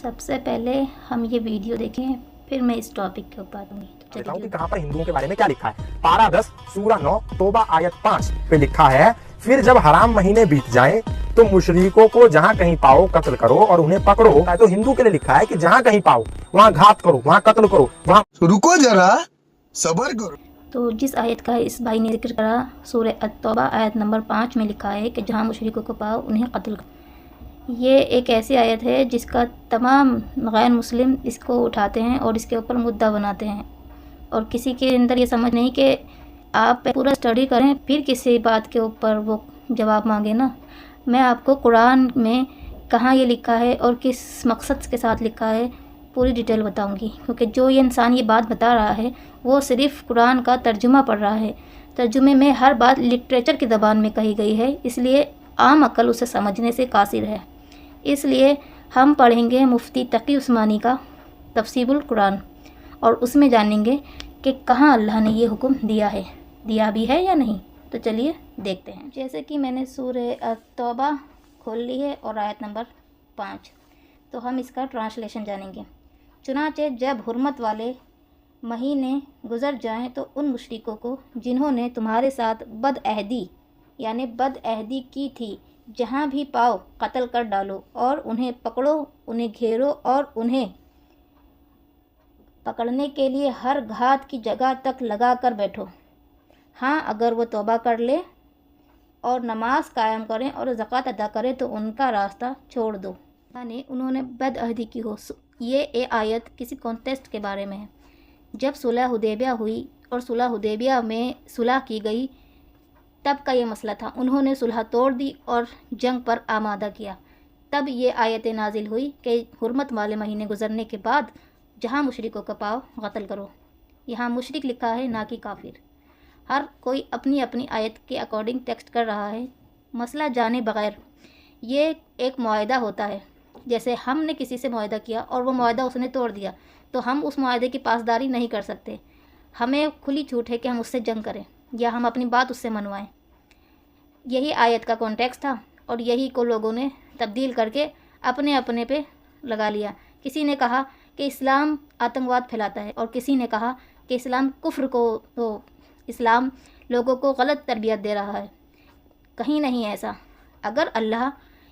سب سے پہلے ہم یہ ویڈیو دیکھیں پھر میں اس ٹاپک کے اوپر دوں گی. کہ کہاں پر ہندوؤں کے بارے میں کیا لکھا ہے. پارہ 10 سورہ 9 توبہ آیت 5 پہ لکھا ہے پھر جب حرام مہینے بیت جائیں تو مشرکوں کو جہاں کہیں پاؤ قتل کرو اور انہیں پکڑو. تو ہندو کے لیے لکھا ہے کہ جہاں کہیں پاؤ وہاں گھات کرو, وہاں قتل کرو, وہاں رکو ذرا صبر کرو. تو جس آیت کا اس بھائی نے ذکر کرا سورہ التوبہ آیت نمبر 5 میں لکھا ہے کہ جہاں مشرکوں کو پاؤ انہیں قتل کرو. یہ ایک ایسی آیت ہے جس کا تمام غیر مسلم اس کو اٹھاتے ہیں اور اس کے اوپر مدعا بناتے ہیں, اور کسی کے اندر یہ سمجھ نہیں کہ آپ پورا اسٹڈی کریں پھر کسی بات کے اوپر وہ جواب مانگے نا. میں آپ کو قرآن میں کہاں یہ لکھا ہے اور کس مقصد کے ساتھ لکھا ہے پوری ڈیٹیل بتاؤں گی, کیونکہ جو یہ انسان یہ بات بتا رہا ہے وہ صرف قرآن کا ترجمہ پڑھ رہا ہے. ترجمے میں ہر بات لٹریچر کی زبان میں کہی گئی ہے, اس لیے عام عقل اسے سمجھنے سے قاصر ہے. اس لیے ہم پڑھیں گے مفتی تقی عثمانی کا تفسیر القرآن اور اس میں جانیں گے کہ کہاں اللہ نے یہ حکم دیا بھی ہے یا نہیں. تو چلیے دیکھتے ہیں. جیسے کہ میں نے سورہ توبہ کھول لی ہے اور آیت نمبر 5, تو ہم اس کا ٹرانسلیشن جانیں گے. چنانچہ جب حرمت والے مہینے گزر جائیں تو ان مشرکوں کو جنہوں نے تمہارے ساتھ بد عہدی کی تھی جہاں بھی پاؤ قتل کر ڈالو اور انہیں پکڑو, انہیں گھیرو اور انہیں پکڑنے کے لیے ہر گھات کی جگہ تک لگا کر بیٹھو. ہاں اگر وہ توبہ کر لے اور نماز قائم کریں اور زکوٰۃ ادا کریں تو ان کا راستہ چھوڑ دو. یعنی انہوں نے بد عہدی کی ہو. یہ آیت کسی کانٹیسٹ کے بارے میں ہے. جب صلح حدیبیہ ہوئی اور صلح حدیبیہ میں صلح کی گئی تب کا یہ مسئلہ تھا. انہوں نے صلح توڑ دی اور جنگ پر آمادہ کیا. تب یہ آیت نازل ہوئی کہ حرمت والے مہینے گزرنے کے بعد جہاں مشرکوں کا پاؤ قتل کرو. یہاں مشرک لکھا ہے نہ کہ کافر. ہر کوئی اپنی اپنی آیت کے اکارڈنگ ٹیکسٹ کر رہا ہے مسئلہ جانے بغیر. یہ ایک معاہدہ ہوتا ہے. جیسے ہم نے کسی سے معاہدہ کیا اور وہ معاہدہ اس نے توڑ دیا تو ہم اس معاہدے کی پاسداری نہیں کر سکتے. ہمیں کھلی چھوٹ ہے کہ ہم اس سے جنگ کریں یا ہم اپنی بات اس سے منوائیں. یہی آیت کا کانٹیکسٹ تھا اور یہی کو لوگوں نے تبدیل کر کے اپنے پہ لگا لیا. کسی نے کہا کہ اسلام آتنکواد پھیلاتا ہے اور کسی نے کہا کہ اسلام لوگوں کو غلط تربیت دے رہا ہے. کہیں نہیں ایسا. اگر اللہ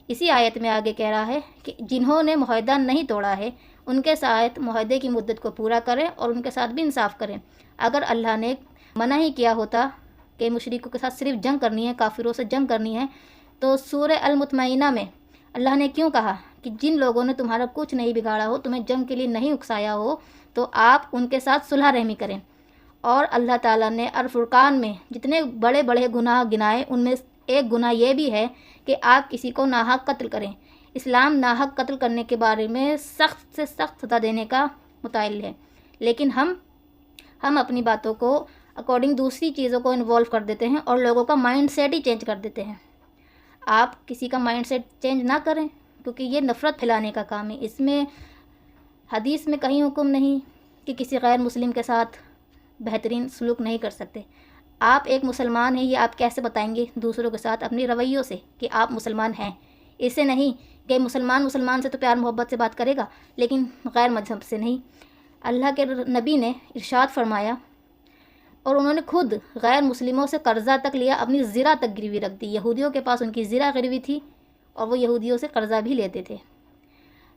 اسی آیت میں آگے کہہ رہا ہے کہ جنہوں نے معاہدہ نہیں توڑا ہے ان کے ساتھ معاہدے کی مدت کو پورا کریں اور ان کے ساتھ بھی انصاف کریں. اگر اللہ نے منع ہی کیا ہوتا کہ مشرکوں کے ساتھ صرف جنگ کرنی ہے, کافروں سے جنگ کرنی ہے, تو سورہ المطمئنہ میں اللہ نے کیوں کہا کہ جن لوگوں نے تمہارا کچھ نہیں بگاڑا ہو, تمہیں جنگ کے لیے نہیں اکسایا ہو, تو آپ ان کے ساتھ صلح رحمی کریں. اور اللہ تعالیٰ نے الفرقان میں جتنے بڑے بڑے گناہ گنائے ان میں ایک گناہ یہ بھی ہے کہ آپ کسی کو ناحق قتل کریں. اسلام ناحق قتل کرنے کے بارے میں سخت سے سخت سزا دینے کا متعلق ہے, لیکن ہم اپنی باتوں کو اکارڈنگ دوسری چیزوں کو انوالو کر دیتے ہیں اور لوگوں کا مائنڈ سیٹ ہی چینج کر دیتے ہیں. آپ کسی کا مائنڈ سیٹ چینج نہ کریں کیونکہ یہ نفرت پھیلانے کا کام ہے. اس میں حدیث میں کہیں حکم نہیں کہ کسی غیر مسلم کے ساتھ بہترین سلوک نہیں کر سکتے. آپ ایک مسلمان ہیں یہ آپ کیسے بتائیں گے دوسروں کے ساتھ اپنی رویوں سے کہ آپ مسلمان ہیں. اس سے نہیں کہ مسلمان سے تو پیار محبت سے بات کرے گا لیکن غیر مذہب سے نہیں. اللہ کے نبی نے ارشاد فرمایا اور انہوں نے خود غیر مسلموں سے قرضہ تک لیا, اپنی زرہ تک گروی رکھ دی. یہودیوں کے پاس ان کی زرہ گروی تھی اور وہ یہودیوں سے قرضہ بھی لیتے تھے.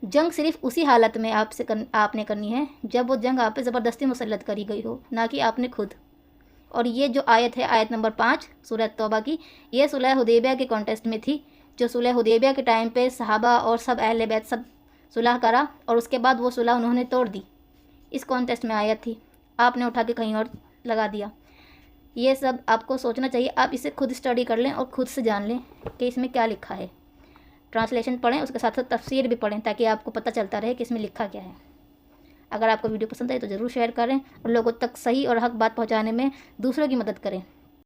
جنگ صرف اسی حالت میں آپ نے کرنی ہے جب وہ جنگ آپ پہ زبردستی مسلط کری گئی ہو, نہ کہ آپ نے خود. اور یہ جو آیت ہے آیت نمبر 5 سورہ توبہ کی, یہ صلح حدیبیہ کے کانٹیسٹ میں تھی. جو صلح حدیبیہ کے ٹائم پہ صحابہ اور سب اہل بیت سب صلح کرا اور اس کے بعد وہ صلح انہوں نے توڑ دی. اس کانٹیسٹ میں آیت تھی, آپ نے اٹھا کے کہیں اور لگا دیا. یہ سب آپ کو سوچنا چاہیے. آپ اسے خود اسٹڈی کر لیں اور خود سے جان لیں کہ اس میں کیا لکھا ہے. ٹرانسلیشن پڑھیں, اس کے ساتھ ساتھ تفسیر بھی پڑھیں تاکہ آپ کو پتہ چلتا رہے کہ اس میں لکھا کیا ہے. اگر آپ کو ویڈیو پسند آئے تو ضرور شیئر کریں اور لوگوں تک صحیح اور حق بات پہنچانے میں دوسروں کی مدد کریں.